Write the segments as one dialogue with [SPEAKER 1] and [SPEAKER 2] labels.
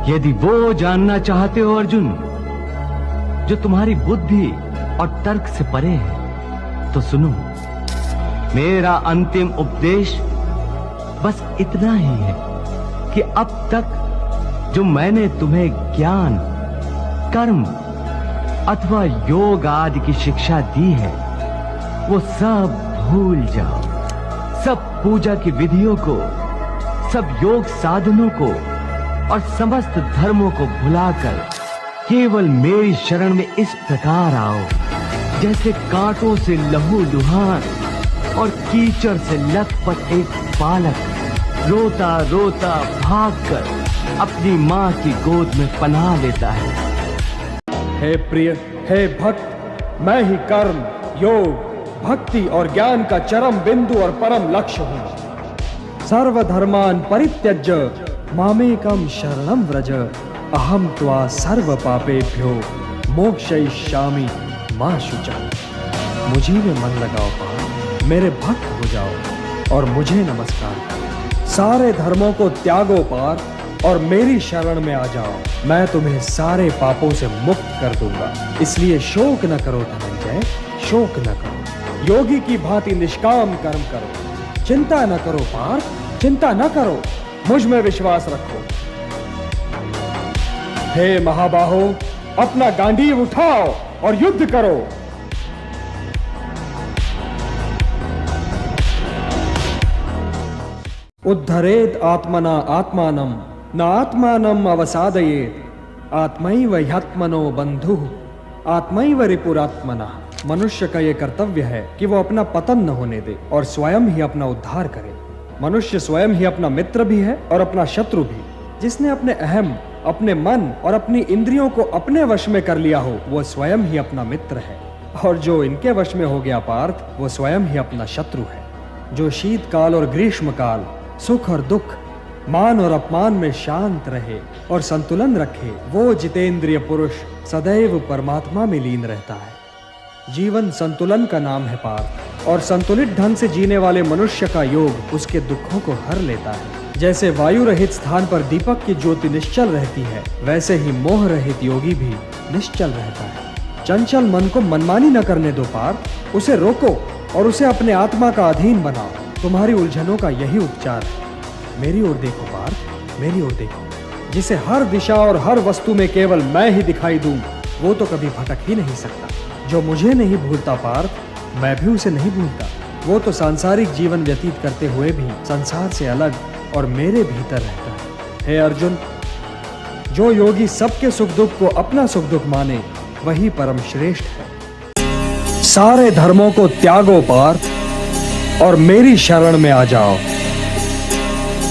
[SPEAKER 1] यदि वो जानना चाहते हो अर्जुन जो तुम्हारी बुद्धि और तर्क से परे है, तो सुनो, मेरा अंतिम उपदेश बस इतना ही है कि अब तक जो मैंने तुम्हें ज्ञान, कर्म अथवा योग आदि की शिक्षा दी है, वो सब भूल जाओ। सब पूजा की विधियों को, सब योग साधनों को और समस्त धर्मों को भुलाकर केवल मेरी शरण में इस प्रकार आओ जैसे कांटों से लहूलुहान और कीचड़ से लथपथ एक बालक रोता रोता भागकर अपनी माँ की गोद में पनाह लेता है।
[SPEAKER 2] हे प्रिय, हे भक्त, मैं ही कर्म, योग, भक्ति और ज्ञान का चरम बिंदु और परम लक्ष्य हूँ। सर्वधर्मान् परित्यज्य मामेकं शरणं व्रज, अहम त्वा सर्व पापेभ्यो मोक्षयिष्यामि मा शुचा। मुझे में मन लगाओ पार, मेरे भक्त हो जाओ और मुझे नमस्कार करो। सारे धर्मों को त्यागो पार और मेरी शरण में आ जाओ, मैं तुम्हें सारे पापों से मुक्त कर दूंगा। इसलिए शोक न करो धनंजय, शोक न करो। योगी की भांति निष्काम कर्म करो, चिंता न करो पार, चिंता न करो, मुझ में विश्वास रखो। हे महाबाहो, अपना गांडीव उठाओ और युद्ध करो। उद्धरेत आत्मना आत्मानम न आत्मानम अवसादयेत, आत्मैव ह्यात्मनो बंधुः आत्मैव रिपुरात्मना। मनुष्य का यह कर्तव्य है कि वो अपना पतन न होने दे और स्वयं ही अपना उद्धार करे। मनुष्य स्वयं ही अपना मित्र भी है और अपना शत्रु भी। जिसने अपने अहम, अपने मन और अपनी इंद्रियों को अपने वश में कर लिया हो, वो स्वयं ही अपना मित्र है, और जो इनके वश में हो गया पार्थ, वो स्वयं ही अपना शत्रु है। जो शीतकाल और ग्रीष्म काल, सुख और दुख, मान और अपमान में शांत रहे और संतुलन रखे, वो जितेंद्रिय पुरुष सदैव परमात्मा में लीन रहता है। जीवन संतुलन का नाम है पार्थ, और संतुलित ढंग से जीने वाले मनुष्य का योग उसके दुखों को हर लेता है। जैसे वायु रहित स्थान पर दीपक की ज्योति निश्चल रहती है, वैसे ही मोह रहित योगी भी निश्चल रहता है। चंचल मन को मनमानी न करने दो पार्थ, उसे रोको और उसे अपने आत्मा का अधीन बनाओ। तुम्हारी उलझनों का यही उपचार है। मेरी ओर देखो पार्थ, मेरी ओर देखो। जिसे हर दिशा और हर वस्तु में केवल मैं ही दिखाई दूं, वो तो कभी भटक ही नहीं सकता। जो मुझे नहीं भूलता पार्थ, मैं भी उसे नहीं भूलता। वो तो सांसारिक जीवन व्यतीत करते हुए भी संसार से अलग और मेरे भीतर रहता है। हे अर्जुन, जो योगी सबके सुख दुख को अपना सुख दुख माने, वही परम श्रेष्ठ है। सारे धर्मों को त्यागो पार्थ और मेरी शरण में आ जाओ,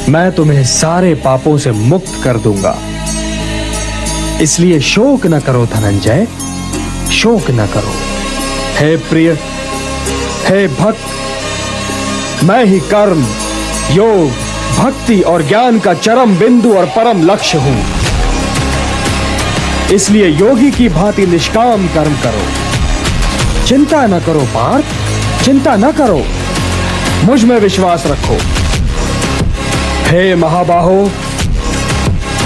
[SPEAKER 2] मैं तुम्हें सारे पापों से मुक्त कर दूंगा। इसलिए शोक न करो धनंजय, शोक न करो। हे प्रिय, हे भक्त, मैं ही कर्म, योग, भक्ति और ज्ञान का चरम बिंदु और परम लक्ष्य हूं। इसलिए योगी की भांति निष्काम कर्म करो, चिंता न करो पार्थ, चिंता न करो, मुझ में विश्वास रखो। हे महाबाहो,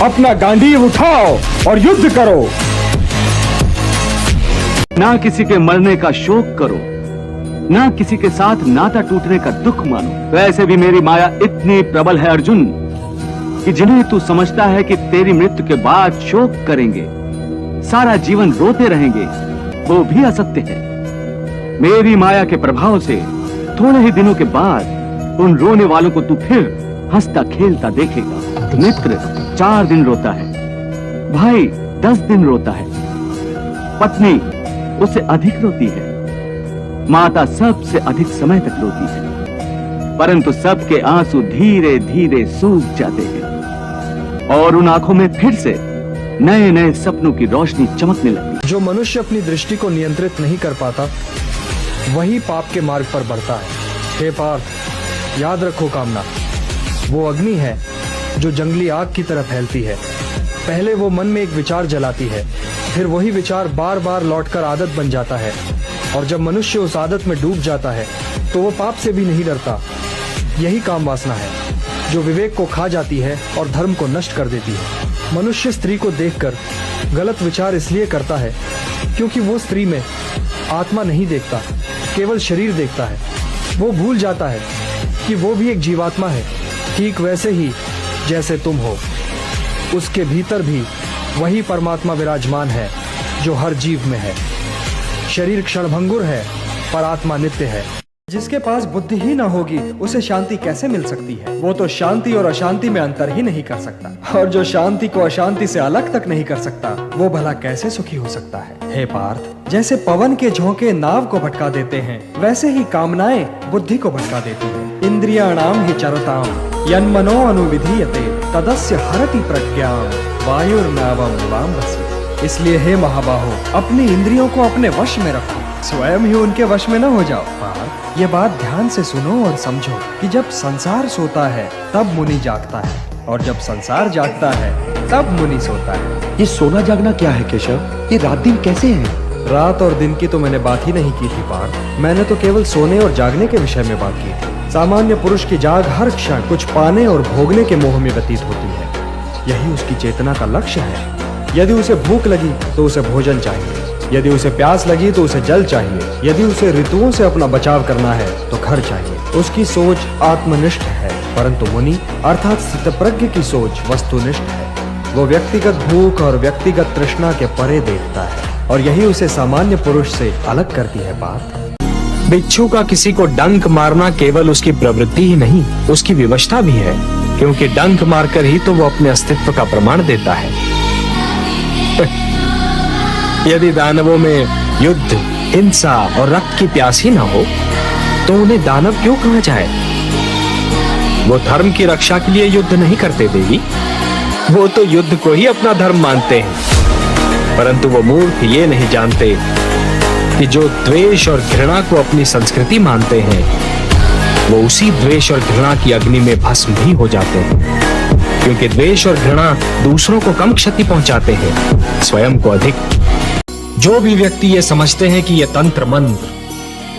[SPEAKER 2] अपना गांडीव उठाओ और युद्ध करो।
[SPEAKER 1] ना किसी के मरने का शोक करो, ना किसी के साथ नाता टूटने का दुख मानो। वैसे भी मेरी माया इतनी प्रबल है अर्जुन कि जिन्हें तू समझता है कि तेरी मृत्यु के बाद शोक करेंगे, सारा जीवन रोते रहेंगे, वो भी असत्य है। मेरी माया के प्रभाव से थोड़े ही दिनों के बाद उन रोने वालों को तू फिर हंसता खेलता देखेगा। मित्र 4 दिन रोता है, भाई 10 दिन रोता है, पत्नी उससे अधिक रोती है, माता सबसे अधिक समय तक रोती है, परंतु सबके आंसू धीरे धीरे सूख जाते हैं और उन आंखों में फिर से नए नए सपनों की रोशनी चमकने लगती।
[SPEAKER 2] जो मनुष्य अपनी दृष्टि को नियंत्रित नहीं कर पाता, वही पाप के मार्ग पर बढ़ता है। हे पार्थ, याद रखो कामना वो अग्नि है जो जंगली आग की तरह फैलती है। पहले वो मन में एक विचार जलाती है, फिर वही विचार बार बार लौटकर आदत बन जाता है, और जब मनुष्य उस आदत में डूब जाता है तो वो पाप से भी नहीं डरता। यही काम वासना है जो विवेक को खा जाती है और धर्म को नष्ट कर देती है। मनुष्य स्त्री को देखकर गलत विचार इसलिए करता है क्योंकि वो स्त्री में आत्मा नहीं देखता, केवल शरीर देखता है। वो भूल जाता है कि वो भी एक जीवात्मा है, ठीक वैसे ही जैसे तुम हो। उसके भीतर भी वही परमात्मा विराजमान है जो हर जीव में है। शरीर क्षणभंगुर है पर आत्मा नित्य है। जिसके पास बुद्धि ही ना होगी उसे शांति कैसे मिल सकती है? वो तो शांति और अशांति में अंतर ही नहीं कर सकता, और जो शांति को अशांति से अलग तक नहीं कर सकता वो भला कैसे सुखी हो सकता है? हे पार्थ, जैसे पवन के झोंके नाव को भटका देते हैं, वैसे ही कामनाएं बुद्धि को भटका देती हैं। इंद्रियाणाम हि चरताम यन्मनो अनुविधीयते तदस्य हरति प्रज्ञाम वायुर्नावम वाम्भसि। इसलिए हे महाबाहो, अपनी इंद्रियों को अपने वश में रखो, स्वयं ही उनके वश में न हो जाओ। पार्थ, ये बात ध्यान से सुनो और समझो कि जब संसार सोता है तब मुनि जागता है, और जब संसार जागता है तब मुनि सोता है।
[SPEAKER 3] ये सोना जागना क्या है केशव? ये रात दिन कैसे है?
[SPEAKER 2] रात और दिन की तो मैंने बात ही नहीं की थी पार्थ। मैंने तो केवल सोने और जागने के विषय में बात की थी। सामान्य पुरुष की जाग हर क्षण कुछ पाने और भोगने के मोह में व्यतीत होती है। यही उसकी चेतना का लक्ष्य है। यदि उसे भूख लगी तो उसे भोजन चाहिए, यदि उसे प्यास लगी तो उसे जल चाहिए, यदि उसे ऋतुओं से अपना बचाव करना है तो घर चाहिए। उसकी सोच आत्मनिष्ठ है, परंतु मुनि अर्थात स्थितप्रज्ञ की सोच वस्तुनिष्ठ है। वो व्यक्तिगत भूख और व्यक्तिगत तृष्णा के परे देखता है, और यही उसे सामान्य पुरुष से अलग करती है। पार्थ,
[SPEAKER 4] बिच्छू का किसी को डंक मारना केवल उसकी प्रवृत्ति ही नहीं, उसकी विवशता भी है, क्योंकि डंक मारकर ही तो वो अपने अस्तित्व का प्रमाण देता है। यदि दानवों में युद्ध, हिंसा और रक्त की प्यास ही ना हो तो उन्हें दानव क्यों कहा जाए? वो धर्म की रक्षा के लिए युद्ध नहीं करते देवी, वो तो युद्ध को ही अपना धर्म मानते हैं। परंतु वो मूर्ख ये नहीं जानते कि जो द्वेष और घृणा को अपनी संस्कृति मानते हैं वो उसी द्वेष और घृणा की अग्नि में भस्म भी हो जाते हैं, क्योंकि द्वेष और घृणा दूसरों को कम क्षति पहुंचाते हैं, स्वयं को अधिक। जो भी व्यक्ति ये समझते हैं कि ये तंत्र मंत्र,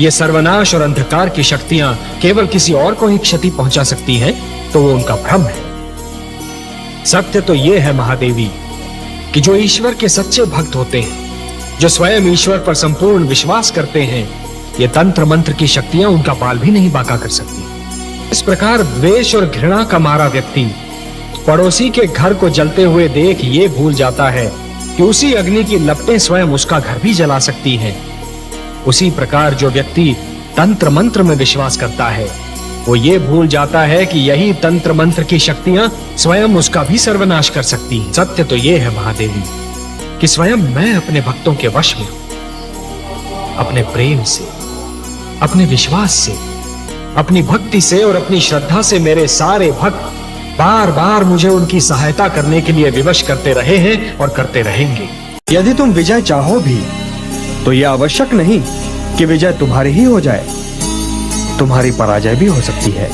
[SPEAKER 4] ये सर्वनाश और अंधकार की शक्तियां केवल किसी और को ही क्षति पहुंचा सकती हैं, तो वो उनका भ्रम है। सत्य तो ये है महादेवी कि जो ईश्वर के सच्चे भक्त होते हैं, जो स्वयं ईश्वर पर संपूर्ण विश्वास करते हैं, ये तंत्र मंत्र की शक्तियां उनका बाल भी नहीं बांका कर सकती। इस प्रकार द्वेष और घृणा का मारा व्यक्ति पड़ोसी के घर को जलते हुए देख ये भूल जाता है कि उसी अग्नि की लपटें स्वयं उसका घर भी जला सकती हैं। उसी प्रकार जो व्यक्ति तंत्र मंत्र में विश्वास करता है वो ये भूल जाता है कि यही तंत्र मंत्र की शक्तियां स्वयं उसका भी सर्वनाश कर सकती हैं। सत्य तो ये है महादेवी कि स्वयं मैं अपने भक्तों के वश में हूं। अपने प्रेम से, अपने विश्वास से, अपनी भक्ति से और अपनी श्रद्धा से मेरे सारे भक्त बार बार मुझे उनकी सहायता करने के लिए विवश करते रहे हैं और करते रहेंगे।
[SPEAKER 2] यदि तुम विजय चाहो भी तो यह आवश्यक नहीं कि विजय तुम्हारी ही हो जाए, तुम्हारी पराजय भी हो सकती है।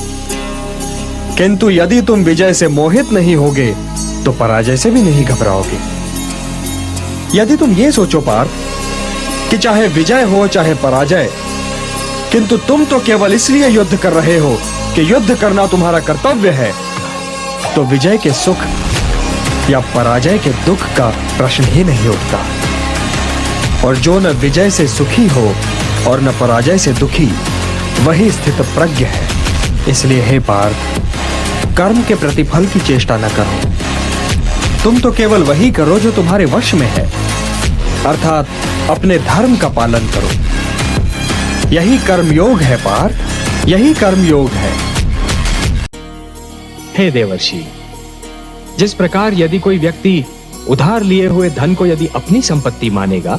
[SPEAKER 2] किंतु यदि तुम विजय से मोहित नहीं होगे तो पराजय से भी नहीं घबराओगे। यदि तुम ये सोचो पार्थ कि चाहे विजय हो चाहे पराजय, किंतु तुम तो केवल इसलिए युद्ध कर रहे हो कि युद्ध करना तुम्हारा कर्तव्य है, तो विजय के सुख या पराजय के दुख का प्रश्न ही नहीं उठता। और जो न विजय से सुखी हो और न पराजय से दुखी, वही स्थित प्रज्ञ है। इसलिए हे पार्थ, कर्म के प्रतिफल की चेष्टा न करो, तुम तो केवल वही करो जो तुम्हारे वश में है, अर्थात अपने धर्म का पालन करो। यही कर्मयोग है पार्थ, यही कर्मयोग है।
[SPEAKER 4] हे देवर्षि, जिस प्रकार यदि कोई व्यक्ति उधार लिए हुए धन को यदि अपनी संपत्ति मानेगा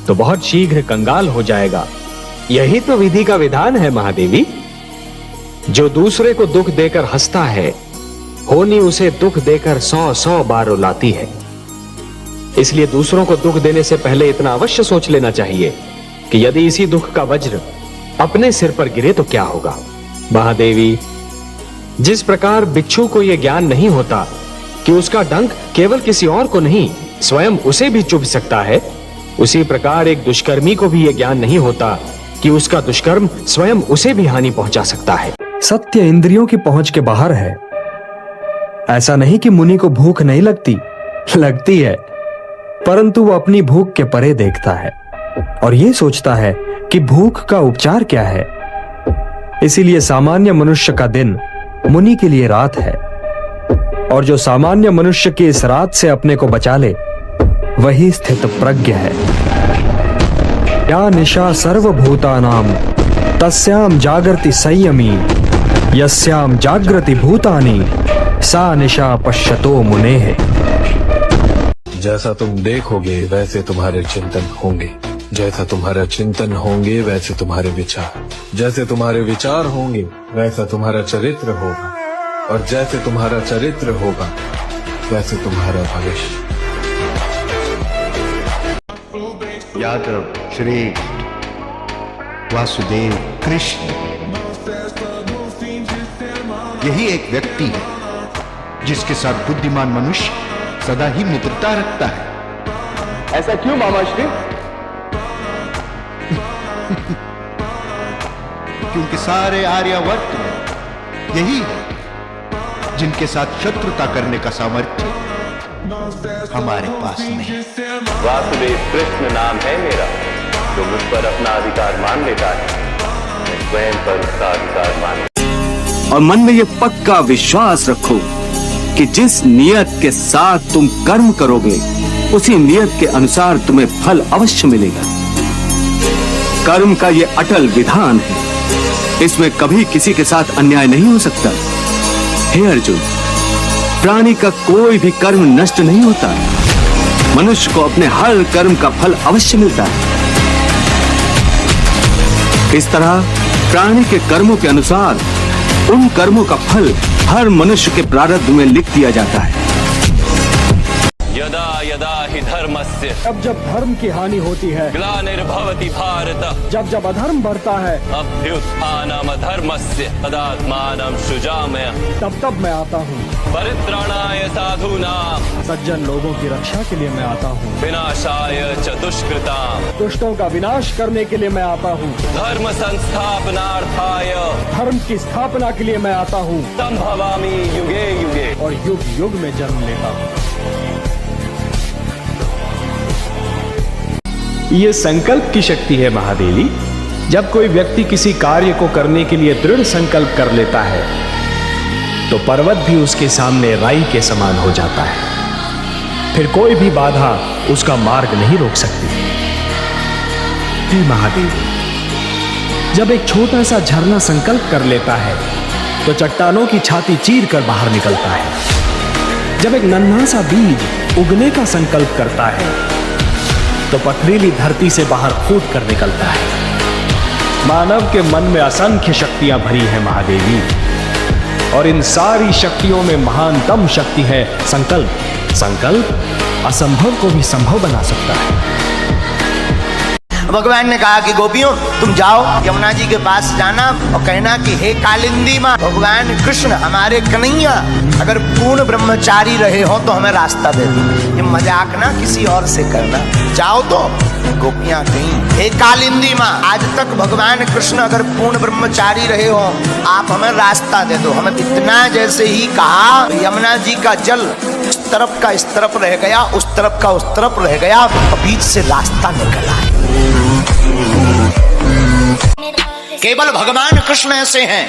[SPEAKER 4] तो बहुत शीघ्र कंगाल हो जाएगा, यही तो विधि का विधान है महादेवी। जो दूसरे को दुख देकर हंसता है, होनी उसे दुख देकर 100 बार रुलाती है। इसलिए दूसरों को दुख देने से पहले इतना अवश्य सोच लेना चाहिए कि यदि इसी दुख का वज्र अपने सिर पर गिरे तो क्या होगा। महादेवी, जिस प्रकार बिच्छू को यह ज्ञान नहीं होता कि उसका डंक केवल किसी और को नहीं स्वयं उसे भी चुभ सकता है, उसी प्रकार एक दुष्कर्मी को भी यह ज्ञान नहीं होता कि उसका दुष्कर्म स्वयं उसे भी हानि पहुंचा सकता है।
[SPEAKER 2] सत्य इंद्रियों की पहुंच के बाहर है। ऐसा नहीं कि मुनि को भूख नहीं लगती,
[SPEAKER 4] लगती है, परंतु वो अपनी भूख के परे देखता है और ये सोचता है कि भूख का उपचार क्या है। इसीलिए सामान्य मनुष्य का दिन मुनि के लिए रात है, और जो सामान्य मनुष्य की इस रात से अपने को बचा ले वही स्थित प्रज्ञ है। या निशा सर्वभूतानां तस्याम जागृति संयमी, यस्याम जागृति भूतानि सा निशा पश्यतो मुनेः।
[SPEAKER 5] जैसा तुम देखोगे वैसे तुम्हारे चिंतन होंगे, जैसा तुम्हारा चिंतन होंगे वैसे तुम्हारे विचार, जैसे तुम्हारे विचार होंगे वैसा तुम्हारा चरित्र होगा, और जैसे तुम्हारा चरित्र होगा वैसे तुम्हारा भविष्य।
[SPEAKER 3] यादव, श्री वासुदेव, कृष्ण, यही एक व्यक्ति है जिसके साथ बुद्धिमान मनुष्य सदा ही मित्रता रखता है।
[SPEAKER 2] ऐसा क्यों मामा श्री?
[SPEAKER 3] क्योंकि सारे आर्यावर्त में यही है जिनके साथ शत्रुता करने का सामर्थ्य हमारे पास नहीं।
[SPEAKER 6] वासुदेव कृष्ण नाम है मेरा, जो मुझ पर अपना अधिकार मान लेता है, मैं स्वयं पर उसका अधिकार मान।
[SPEAKER 7] और मन में ये पक्का विश्वास रखो कि जिस नियत के साथ तुम कर्म करोगे उसी नियत के अनुसार तुम्हें फल अवश्य मिलेगा। कर्म का ये अटल विधान है, इसमें कभी किसी के साथ अन्याय नहीं हो सकता। हे अर्जुन, प्राणी का कोई भी कर्म नष्ट नहीं होता, मनुष्य को अपने हर कर्म का फल अवश्य मिलता है। इस तरह प्राणी के कर्मों के अनुसार उन कर्मों का फल हर मनुष्य के प्रारब्ध में लिख दिया जाता है।
[SPEAKER 6] यदा यदा हि धर्मस्य
[SPEAKER 2] जब जब धर्म की हानि होती है,
[SPEAKER 6] ग्लानिर्भवति भारत,
[SPEAKER 2] जब जब अधर्म बढ़ता है,
[SPEAKER 6] अभ्युत्थानम् अधर्मस्य तदात्मानं सृजामि,
[SPEAKER 2] तब तब मैं आता हूँ।
[SPEAKER 6] परित्राणाय साधूनां
[SPEAKER 2] सज्जन लोगों की रक्षा के लिए मैं आता हूँ।
[SPEAKER 6] विनाशाय च दुष्कृतां,
[SPEAKER 2] दुष्टों का विनाश करने के लिए मैं आता हूँ।
[SPEAKER 6] धर्म संस्थापनार्थाय
[SPEAKER 2] धर्म की स्थापना के लिए मैं आता हूँ,
[SPEAKER 6] संभवामि युगे युगे।
[SPEAKER 2] और युग युग में जन्म लेता हूँ।
[SPEAKER 4] ये संकल्प की शक्ति है महादेवी। जब कोई व्यक्ति किसी कार्य को करने के लिए दृढ़ संकल्प कर लेता है तो पर्वत भी उसके सामने राई के समान हो जाता है, फिर कोई भी बाधा उसका मार्ग नहीं रोक सकती। हे महादेवी, जब एक छोटा सा झरना संकल्प कर लेता है तो चट्टानों की छाती चीर कर बाहर निकलता है। जब एक नन्हा सा बीज उगने का संकल्प करता है तो पथरीली धरती से बाहर फूट कर निकलता है। मानव के मन में असंख्य शक्तियां भरी हैं महादेवी, और इन सारी शक्तियों में महानतम शक्ति है संकल्प। संकल्प असंभव को भी संभव बना सकता है।
[SPEAKER 8] भगवान ने कहा कि गोपियों तुम जाओ यमुना जी के पास जाना और कहना कि हे कालिंदी माँ, भगवान कृष्ण हमारे कन्हैया अगर पूर्ण ब्रह्मचारी रहे हो तो हमें रास्ता दे दो। ये मजाक ना किसी और से करना। जाओ तो गोपियां कहीं, हे कालिंदी माँ, आज तक भगवान कृष्ण अगर पूर्ण ब्रह्मचारी रहे हो आप हमें रास्ता दे दो। हमें इतना जैसे ही कहा यमुना जी का जल इस तरफ का इस तरफ रह गया, उस तरफ का उस तरफ रह गया, और बीच से रास्ता निकल आया। केवल भगवान कृष्ण ऐसे हैं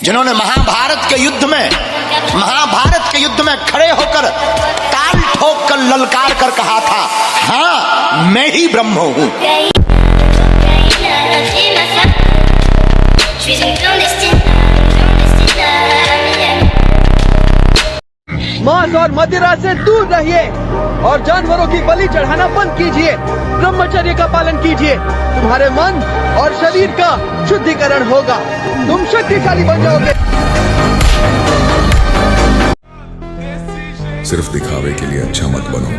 [SPEAKER 8] जिन्होंने महाभारत के युद्ध में खड़े होकर ताल ठोक कर ललकार कर कहा था, हाँ मैं ही ब्रह्म हूँ।
[SPEAKER 2] मांस और मदिरा से दूर रहिए और जानवरों की बलि चढ़ाना बंद कीजिए। ब्रह्मचर्य का पालन कीजिए, तुम्हारे मन और शरीर का शुद्धिकरण होगा, तुम शक्तिशाली बन जाओगे।
[SPEAKER 9] सिर्फ दिखावे के लिए अच्छा मत बनो।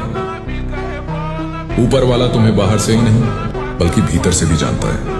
[SPEAKER 9] ऊपर वाला तुम्हें बाहर से ही नहीं बल्कि भीतर से भी जानता है।